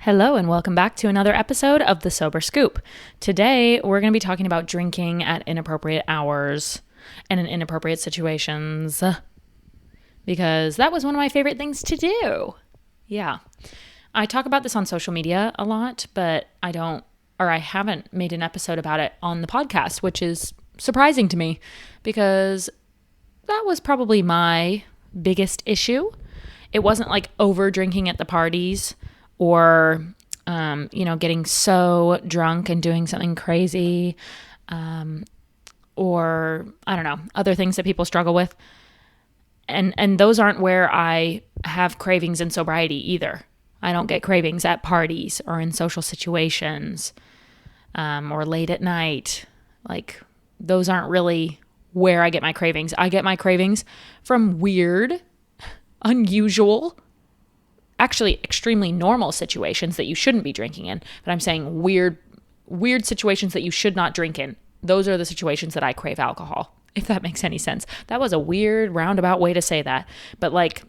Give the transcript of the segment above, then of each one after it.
Hello and welcome back to another episode of The Sober Scoop. Today we're going to be talking about drinking at inappropriate hours and in inappropriate situations because that was one of my favorite things to do. Yeah. I talk about this on social media a lot, but I haven't made an episode about it on the podcast, which is surprising to me because that was probably my biggest issue. It wasn't like over drinking at the parties or, getting so drunk and doing something crazy, or I don't know, other things that people struggle with. And those aren't where I have cravings in sobriety either. I don't get cravings at parties or in social situations, or late at night. Like, those aren't really where I get my cravings. I get my cravings from weird, unusual, actually extremely normal situations that you shouldn't be drinking in. But I'm saying weird situations that you should not drink in. Those are the situations that I crave alcohol, if that makes any sense. That was a weird roundabout way to say that. But like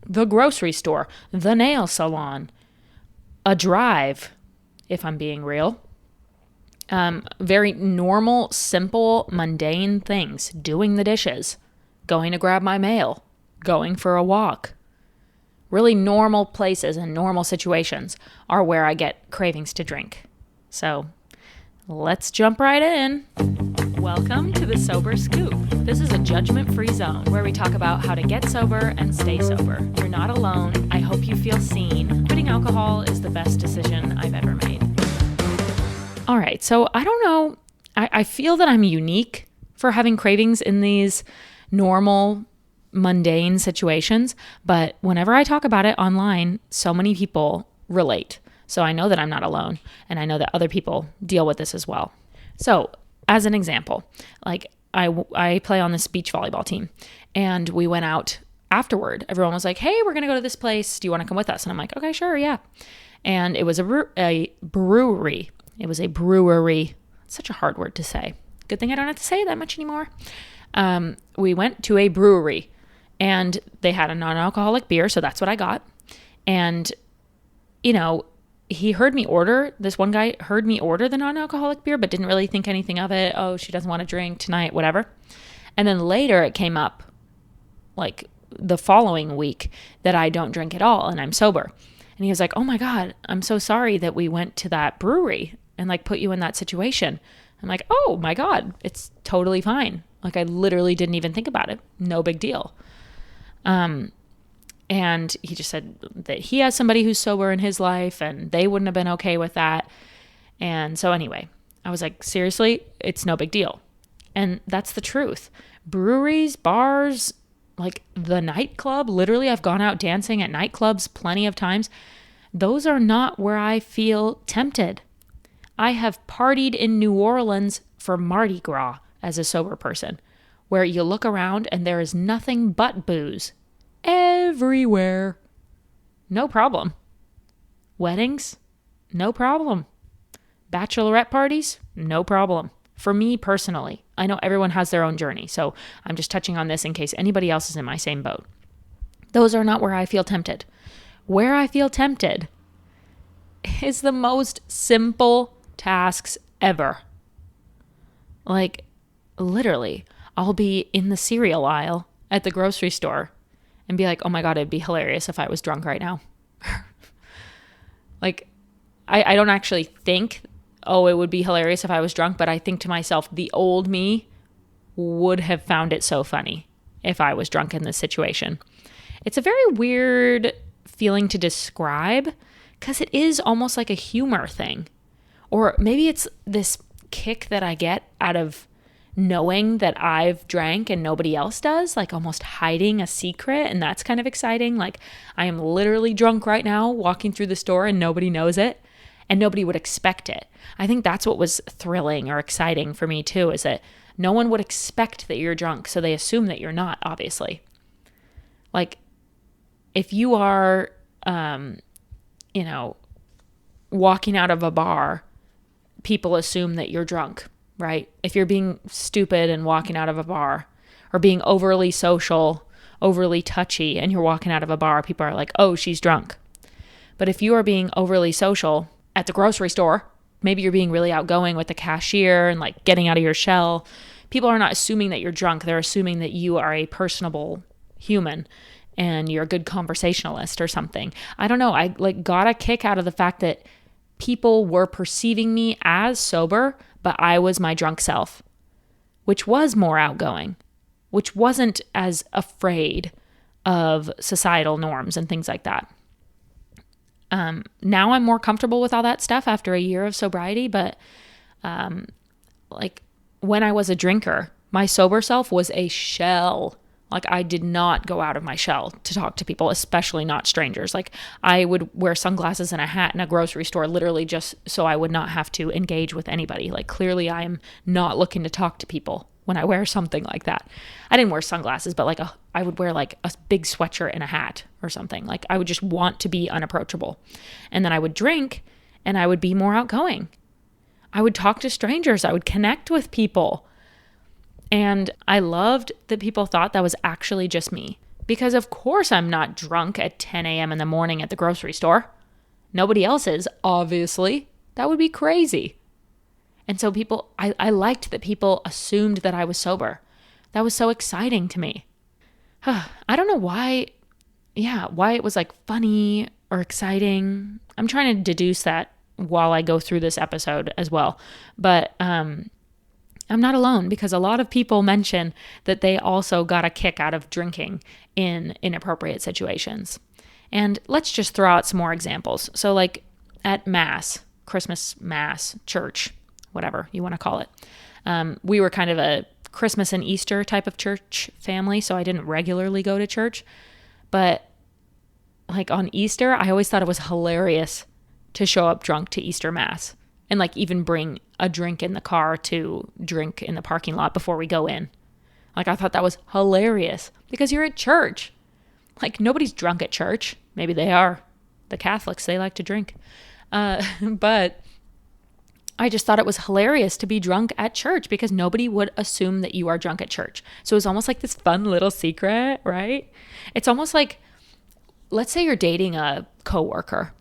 the grocery store, the nail salon, a drive, if I'm being real. Very normal, simple, mundane things. Doing the dishes, going to grab my mail, going for a walk. Really normal places and normal situations are where I get cravings to drink. So let's jump right in. Welcome to the Sober Scoop. This is a judgment-free zone where we talk about how to get sober and stay sober. You're not alone. I hope you feel seen. Quitting alcohol is the best decision I've ever made. All right, so I don't know. I feel that I'm unique for having cravings in these normal, mundane situations, but whenever I talk about it online, so many people relate. So I know that I'm not alone, and I know that other people deal with this as well. So as an example, like I play on this beach volleyball team, and we went out afterward. Everyone was like, hey, we're going to go to this place. Do you want to come with us? And I'm like, okay, sure, yeah. And it was a brewery. It was a brewery. It's such a hard word to say. Good thing I don't have to say it that much anymore. We went to a brewery, and they had a non-alcoholic beer, so that's what I got. And, he heard me order, this one guy heard me order the non-alcoholic beer, but didn't really think anything of it. Oh, she doesn't want to drink tonight, whatever. And then later it came up, like the following week, that I don't drink at all and I'm sober. And he was like, oh my God, I'm so sorry that we went to that brewery and like put you in that situation. I'm like, oh my God, it's totally fine. Like, I literally didn't even think about it. No big deal. And he just said that he has somebody who's sober in his life and they wouldn't have been okay with that. And so anyway, I was like, seriously, it's no big deal. And that's the truth. Breweries, bars, like the nightclub, literally I've gone out dancing at nightclubs plenty of times. Those are not where I feel tempted. I have partied in New Orleans for Mardi Gras as a sober person, where you look around and there is nothing but booze everywhere. No problem. Weddings? No problem. Bachelorette parties? No problem. For me personally, I know everyone has their own journey, so I'm just touching on this in case anybody else is in my same boat. Those are not where I feel tempted. Where I feel tempted is the most simple tasks ever. Like, literally, I'll be in the cereal aisle at the grocery store and be like, oh my God, it'd be hilarious if I was drunk right now. Like, I don't actually think, oh, it would be hilarious if I was drunk, but I think to myself, the old me would have found it so funny if I was drunk in this situation. It's a very weird feeling to describe because it is almost like a humor thing. Or maybe it's this kick that I get out of knowing that I've drank and nobody else does, like almost hiding a secret. And that's kind of exciting. Like, I am literally drunk right now walking through the store and nobody knows it and nobody would expect it. I think that's what was thrilling or exciting for me too, is that no one would expect that you're drunk. So they assume that you're not, obviously. Like, if you are, walking out of a bar, people assume that you're drunk, right? If you're being stupid and walking out of a bar, or being overly social, overly touchy, and you're walking out of a bar, people are like, oh, she's drunk. But if you are being overly social at the grocery store, maybe you're being really outgoing with the cashier and like getting out of your shell, people are not assuming that you're drunk. They're assuming that you are a personable human and you're a good conversationalist or something. I don't know. I like got a kick out of the fact that people were perceiving me as sober, but I was my drunk self, which was more outgoing, which wasn't as afraid of societal norms and things like that. Now I'm more comfortable with all that stuff after a year of sobriety, but like when I was a drinker, my sober self was a shell. Like I did not go out of my shell to talk to people, especially not strangers. Like I would wear sunglasses and a hat in a grocery store literally just so I would not have to engage with anybody. Like clearly I am not looking to talk to people when I wear something like that. I didn't wear sunglasses, but like I would wear like a big sweatshirt and a hat or something. Like I would just want to be unapproachable. And then I would drink and I would be more outgoing. I would talk to strangers. I would connect with people. And I loved that people thought that was actually just me. Because of course I'm not drunk at 10 a.m. in the morning at the grocery store. Nobody else is, obviously. That would be crazy. And so I liked that people assumed that I was sober. That was so exciting to me. I don't know why it was like funny or exciting. I'm trying to deduce that while I go through this episode as well. But I'm not alone because a lot of people mention that they also got a kick out of drinking in inappropriate situations. And let's just throw out some more examples. So like at Mass, Christmas Mass, church, whatever you want to call it. We were kind of a Christmas and Easter type of church family, so I didn't regularly go to church. But like on Easter, I always thought it was hilarious to show up drunk to Easter Mass and like even bring a drink in the car to drink in the parking lot before we go in. Like I thought that was hilarious because you're at church. Like nobody's drunk at church. Maybe they are. The Catholics, they like to drink. But I just thought it was hilarious to be drunk at church because nobody would assume that you are drunk at church. So it's almost like this fun little secret, right? It's almost like, let's say you're dating a coworker,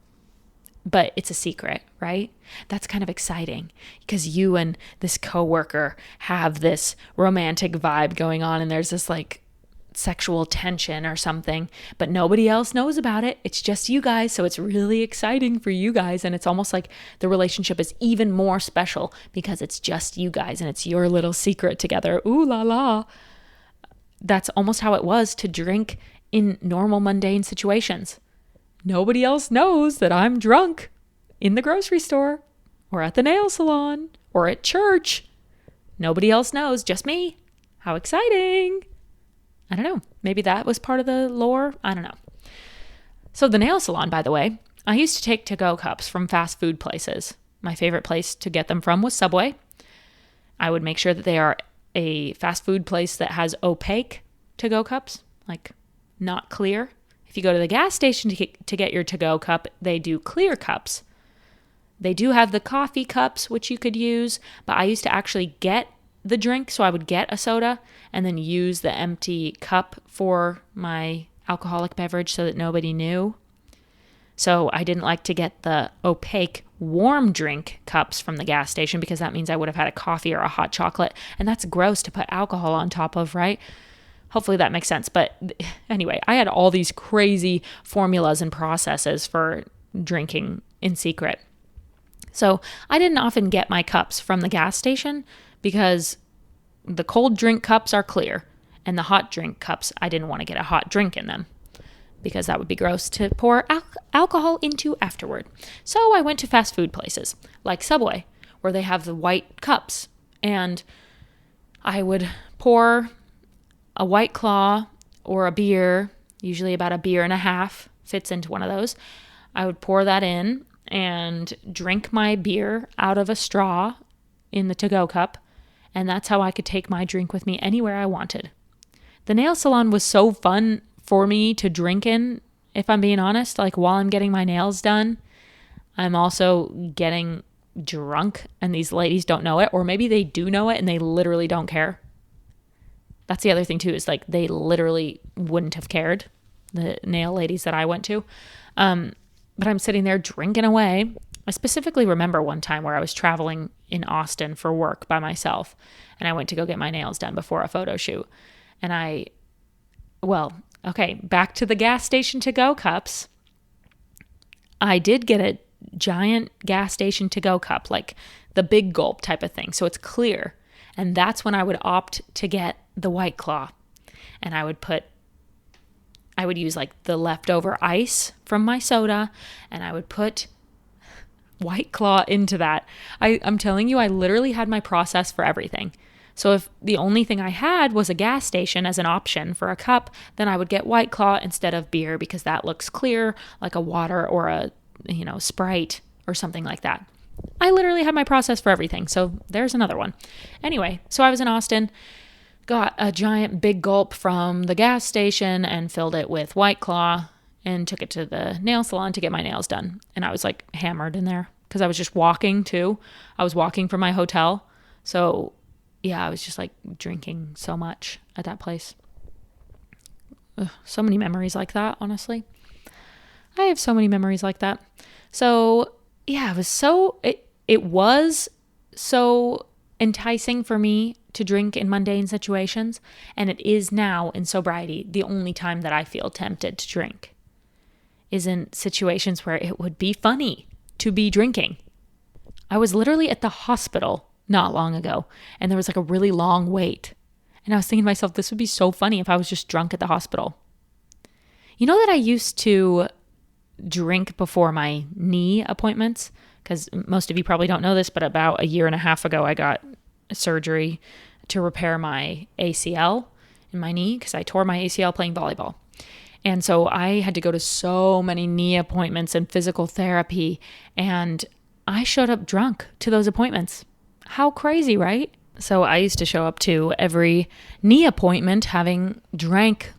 but it's a secret, right? That's kind of exciting because you and this coworker have this romantic vibe going on and there's this like sexual tension or something, but nobody else knows about it. It's just you guys. So it's really exciting for you guys. And it's almost like the relationship is even more special because it's just you guys and it's your little secret together. Ooh la la. That's almost how it was to drink in normal mundane situations. Nobody else knows that I'm drunk in the grocery store or at the nail salon or at church. Nobody else knows, just me. How exciting. I don't know. Maybe that was part of the lore. I don't know. So the nail salon, by the way, I used to take to-go cups from fast food places. My favorite place to get them from was Subway. I would make sure that they are a fast food place that has opaque to-go cups, like not clear. If you go to the gas station to get your to-go cup, they do clear cups. They do have the coffee cups, which you could use, but I used to actually get the drink. So I would get a soda and then use the empty cup for my alcoholic beverage so that nobody knew. So I didn't like to get the opaque warm drink cups from the gas station because that means I would have had a coffee or a hot chocolate. And that's gross to put alcohol on top of, right? Hopefully that makes sense. But anyway, I had all these crazy formulas and processes for drinking in secret. So I didn't often get my cups from the gas station because the cold drink cups are clear and the hot drink cups, I didn't want to get a hot drink in them because that would be gross to pour alcohol into afterward. So I went to fast food places like Subway where they have the white cups and I would pour a White Claw or a beer, usually about a beer and a half fits into one of those. I would pour that in and drink my beer out of a straw in the to-go cup. And that's how I could take my drink with me anywhere I wanted. The nail salon was so fun for me to drink in, if I'm being honest. Like while I'm getting my nails done, I'm also getting drunk and these ladies don't know it. Or maybe they do know it and they literally don't care. That's the other thing too, is like they literally wouldn't have cared, the nail ladies that I went to. But I'm sitting there drinking away. I specifically remember one time where I was traveling in Austin for work by myself, and I went to go get my nails done before a photo shoot. And back to the gas station to-go cups. I did get a giant gas station to-go cup, like the big gulp type of thing, so it's clear. And that's when I would opt to get the White Claw. And I would use like the leftover ice from my soda, and I would put White Claw into that. I'm telling you, I literally had my process for everything. So if the only thing I had was a gas station as an option for a cup, then I would get White Claw instead of beer because that looks clear, like a water or a, Sprite or something like that. I literally had my process for everything. So there's another one. Anyway, so I was in Austin, got a giant big gulp from the gas station and filled it with White Claw and took it to the nail salon to get my nails done. And I was like hammered in there because I was just walking too. I was walking from my hotel. So yeah, I was just like drinking so much at that place. Ugh, so many memories like that, honestly. I have so many memories like that. So yeah, it was so enticing for me to drink in mundane situations, and it is now in sobriety the only time that I feel tempted to drink is in situations where it would be funny to be drinking. I was literally at the hospital not long ago, and there was like a really long wait. And I was thinking to myself, this would be so funny if I was just drunk at the hospital. You know that I used to drink before my knee appointments? Because most of you probably don't know this, but about a year and a half ago, I got surgery to repair my ACL in my knee because I tore my ACL playing volleyball. And so I had to go to so many knee appointments and physical therapy, and I showed up drunk to those appointments. How crazy, right? So I used to show up to every knee appointment having drank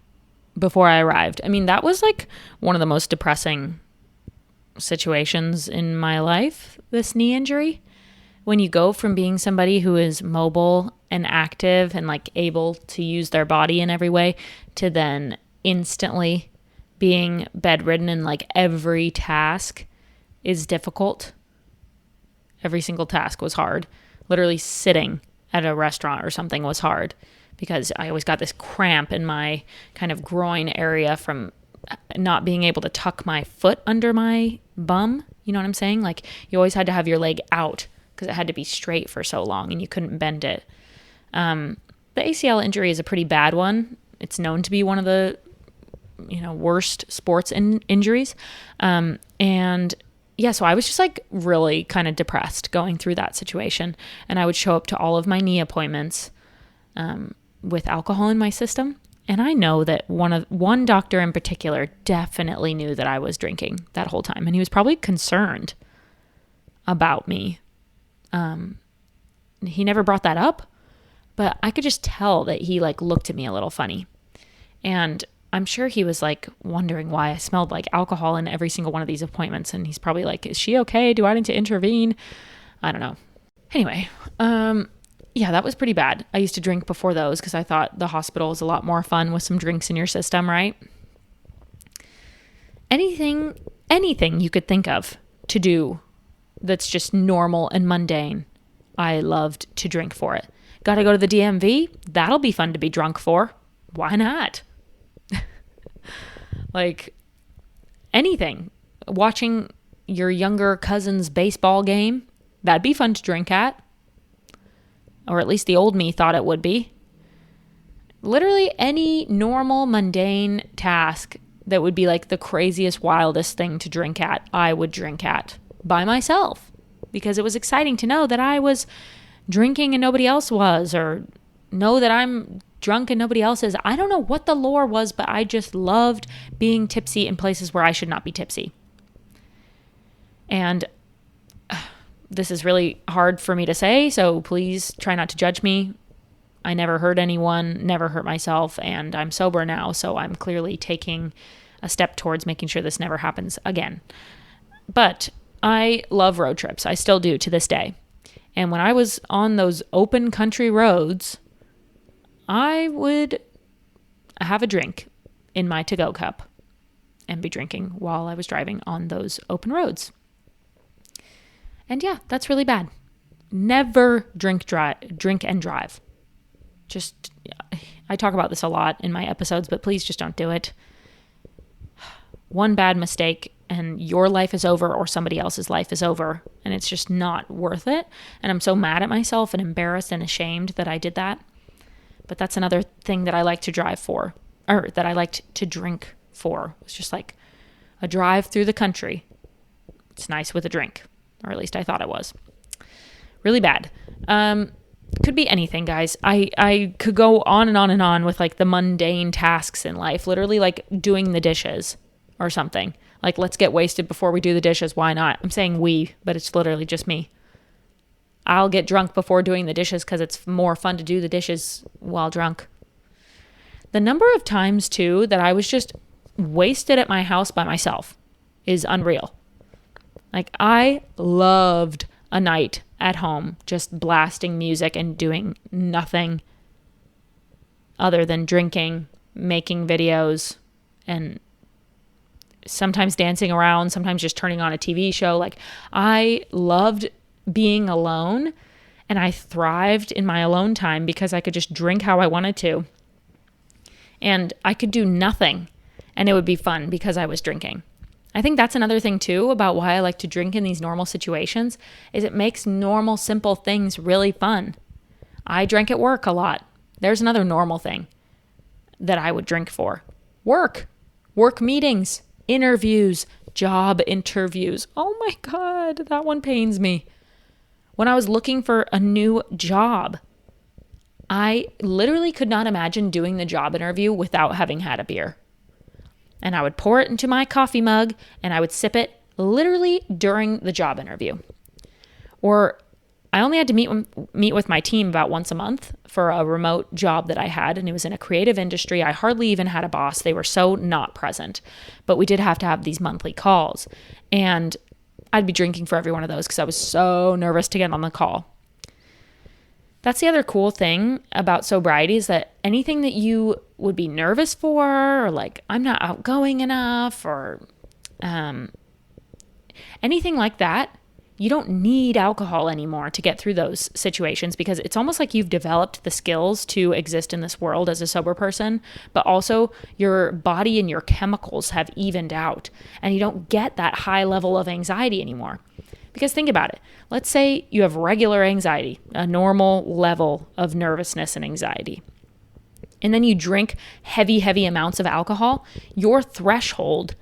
before I arrived. I mean, that was like one of the most depressing situations in my life, this knee injury. When you go from being somebody who is mobile and active and like able to use their body in every way to then instantly being bedridden and like every task is difficult. Every single task was hard. Literally sitting at a restaurant or something was hard because I always got this cramp in my kind of groin area from not being able to tuck my foot under my bum. You know what I'm saying? Like you always had to have your leg out because it had to be straight for so long and you couldn't bend it. The ACL injury is a pretty bad one. It's known to be one of the, worst sports injuries. And yeah, so I was just like really kind of depressed going through that situation. And I would show up to all of my knee appointments with alcohol in my system. And I know that one doctor in particular definitely knew that I was drinking that whole time. And he was probably concerned about me. He never brought that up, but I could just tell that he like looked at me a little funny. And I'm sure he was like wondering why I smelled like alcohol in every single one of these appointments. And he's probably like, is she okay? Do I need to intervene? I don't know. Anyway, yeah, that was pretty bad. I used to drink before those because I thought the hospital was a lot more fun with some drinks in your system, right? Anything you could think of to do that's just normal and mundane, I loved to drink for it. Got to go to the DMV? That'll be fun to be drunk for. Why not? Like anything. Watching your younger cousin's baseball game, that'd be fun to drink at. Or at least the old me thought it would be. Literally any normal, mundane task that would be like the craziest, wildest thing to drink at, I would drink at by myself. Because it was exciting to know that I was drinking and nobody else was, or know that I'm drunk and nobody else is. I don't know what the lore was, but I just loved being tipsy in places where I should not be tipsy. And this is really hard for me to say, so please try not to judge me. I never hurt anyone, never hurt myself, and I'm sober now, so I'm clearly taking a step towards making sure this never happens again. But I love road trips. I still do to this day. And when I was on those open country roads, I would have a drink in my to-go cup. and be drinking while I was driving on those open roads. And yeah, that's really bad. Never drink and drive. Just, I talk about this a lot in my episodes, but please just don't do it. One bad mistake and your life is over, or somebody else's life is over, and it's just not worth it. And I'm so mad at myself and embarrassed and ashamed that I did that. But that's another thing that I like to drive for, or that I liked to drink for. It's just like a drive through the country. It's nice with a drink, or at least I thought it was. Really bad. Could be anything, guys. I could go on and on and on with like the mundane tasks in life, literally like doing the dishes or something. Like, let's get wasted before we do the dishes. Why not? I'm saying we, but it's literally just me. I'll get drunk before doing the dishes because it's more fun to do the dishes while drunk. The number of times, too, that I was just wasted at my house by myself is unreal. Like, I loved a night at home just blasting music and doing nothing other than drinking, making videos, and sometimes dancing around, sometimes just turning on a TV show. Like, I loved being alone, and I thrived in my alone time because I could just drink how I wanted to. And I could do nothing, and it would be fun because I was drinking. I think that's another thing too about why I like to drink in these normal situations, is it makes normal, simple things really fun. I drank at work a lot. There's another normal thing that I would drink for. Work meetings, interviews, job interviews. Oh my God, that one pains me. When I was looking for a new job, I literally could not imagine doing the job interview without having had a beer. And I would pour it into my coffee mug and I would sip it literally during the job interview. Or I only had to meet with my team about once a month for a remote job that I had, and it was in a creative industry. I hardly even had a boss. They were so not present, but we did have to have these monthly calls, and I'd be drinking for every one of those because I was so nervous to get on the call. That's the other cool thing about sobriety, is that anything that you would be nervous for, or like, I'm not outgoing enough, or anything like that, you don't need alcohol anymore to get through those situations, because it's almost like you've developed the skills to exist in this world as a sober person, but also your body and your chemicals have evened out, and you don't get that high level of anxiety anymore. Because think about it. Let's say you have regular anxiety, a normal level of nervousness and anxiety, and then you drink heavy, heavy amounts of alcohol. Your threshold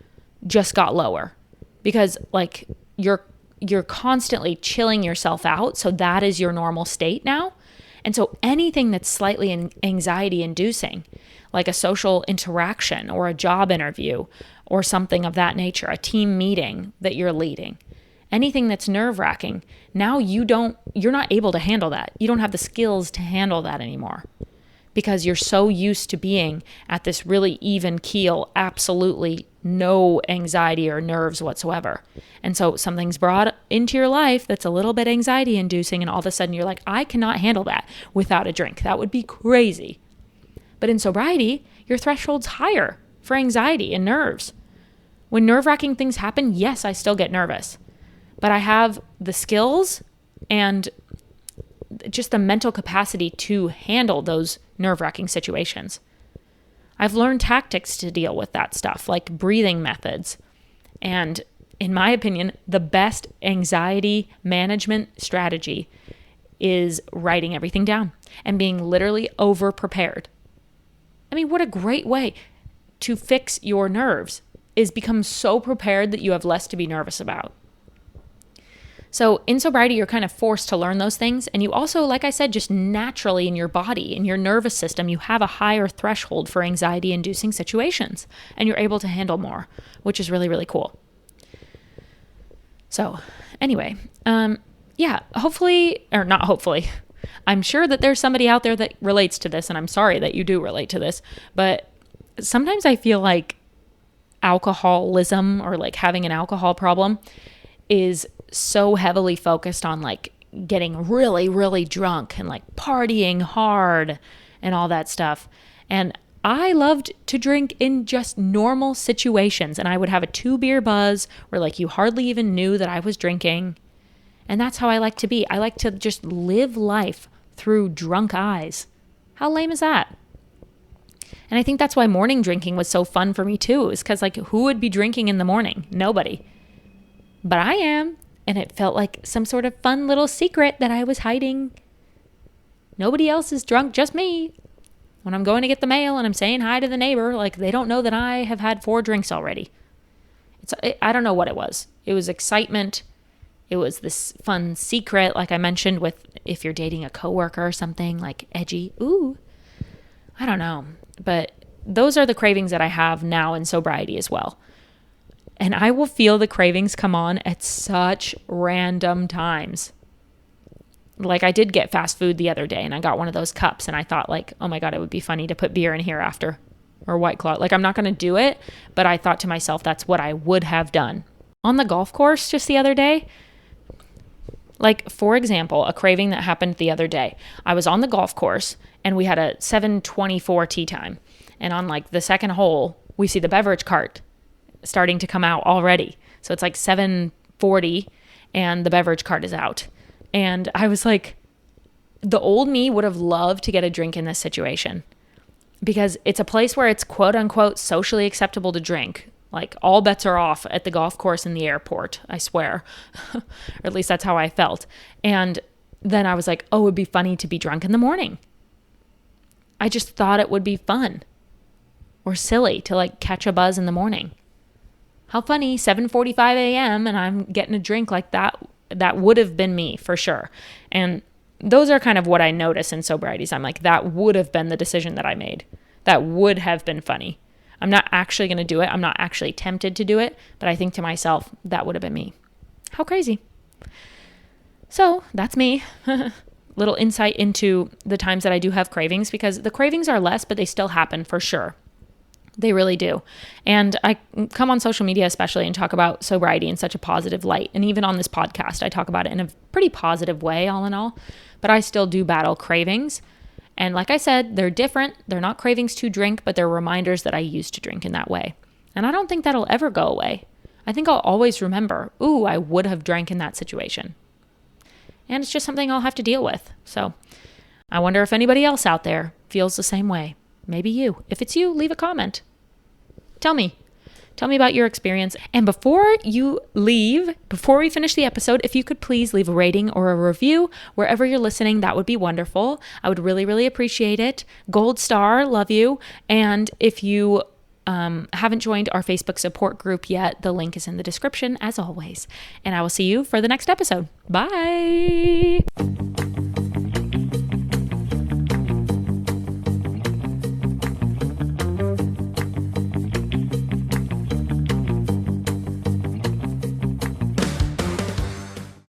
just got lower because like you're constantly chilling yourself out. So that is your normal state now. And so anything that's slightly anxiety inducing, like a social interaction or a job interview or something of that nature, a team meeting that you're leading, anything that's nerve-wracking, now you're not able to handle that. You don't have the skills to handle that anymore because you're so used to being at this really even keel, absolutely no anxiety or nerves whatsoever. And so something's brought into your life that's a little bit anxiety inducing, and all of a sudden you're like, I cannot handle that without a drink. That would be crazy. But in sobriety, your threshold's higher for anxiety and nerves. When nerve-wracking things happen, yes, I still get nervous, but I have the skills and just the mental capacity to handle those nerve-wracking situations. I've learned tactics to deal with that stuff, like breathing methods. And in my opinion, the best anxiety management strategy is writing everything down and being literally over-prepared. I mean, what a great way to fix your nerves is become so prepared that you have less to be nervous about. So in sobriety, you're kind of forced to learn those things. And you also, like I said, just naturally in your body, in your nervous system, you have a higher threshold for anxiety-inducing situations. And you're able to handle more, which is really, really cool. So anyway, hopefully, or not hopefully, I'm sure that there's somebody out there that relates to this. And I'm sorry that you do relate to this. But sometimes I feel like alcoholism, or like having an alcohol problem, is so heavily focused on like getting really, really drunk and like partying hard and all that stuff. And I loved to drink in just normal situations, and I would have a 2-beer buzz where like you hardly even knew that I was drinking. And that's how I like to be. I like to just live life through drunk eyes. How lame is that? And I think that's why morning drinking was so fun for me too, is because like who would be drinking in the morning? Nobody. But I am. And it felt like some sort of fun little secret that I was hiding. Nobody else is drunk, just me. When I'm going to get the mail and I'm saying hi to the neighbor, like they don't know that I have had 4 drinks already. I don't know what it was. It was excitement. It was this fun secret, like I mentioned, with if you're dating a coworker or something, like edgy. Ooh, I don't know. But those are the cravings that I have now in sobriety as well. And I will feel the cravings come on at such random times. Like I did get fast food the other day and I got one of those cups and I thought like, oh my God, it would be funny to put beer in here after, or White Claw. Like I'm not going to do it, but I thought to myself, that's what I would have done. On the golf course just the other day, like for example, a craving that happened the other day, I was on the golf course and we had a 7:24 tee time. And on like the second hole, we see the beverage cart starting to come out already. So it's like 7:40 and the beverage cart is out. And I was like, the old me would have loved to get a drink in this situation because it's a place where it's quote unquote socially acceptable to drink. Like all bets are off at the golf course in the airport, I swear. Or at least that's how I felt. And then I was like, oh, it'd be funny to be drunk in the morning. I just thought it would be fun or silly to like catch a buzz in the morning. How funny, 7:45 a.m. and I'm getting a drink like that. That would have been me for sure. And those are kind of what I notice in sobrieties. I'm like, that would have been the decision that I made. That would have been funny. I'm not actually going to do it. I'm not actually tempted to do it, but I think to myself, that would have been me. How crazy. So that's me. Little insight into the times that I do have cravings, because the cravings are less, but they still happen for sure. They really do. And I come on social media especially and talk about sobriety in such a positive light. And even on this podcast, I talk about it in a pretty positive way, all in all. But I still do battle cravings. And like I said, they're different. They're not cravings to drink, but they're reminders that I used to drink in that way. And I don't think that'll ever go away. I think I'll always remember, ooh, I would have drank in that situation. And it's just something I'll have to deal with. So I wonder if anybody else out there feels the same way. Maybe you. If it's you, leave a comment. Tell me about your experience. And before you leave, before we finish the episode, if you could please leave a rating or a review wherever you're listening, that would be wonderful. I would really, really appreciate it. Gold star, love you. And if you haven't joined our Facebook support group yet, the link is in the description as always. And I will see you for the next episode. Bye.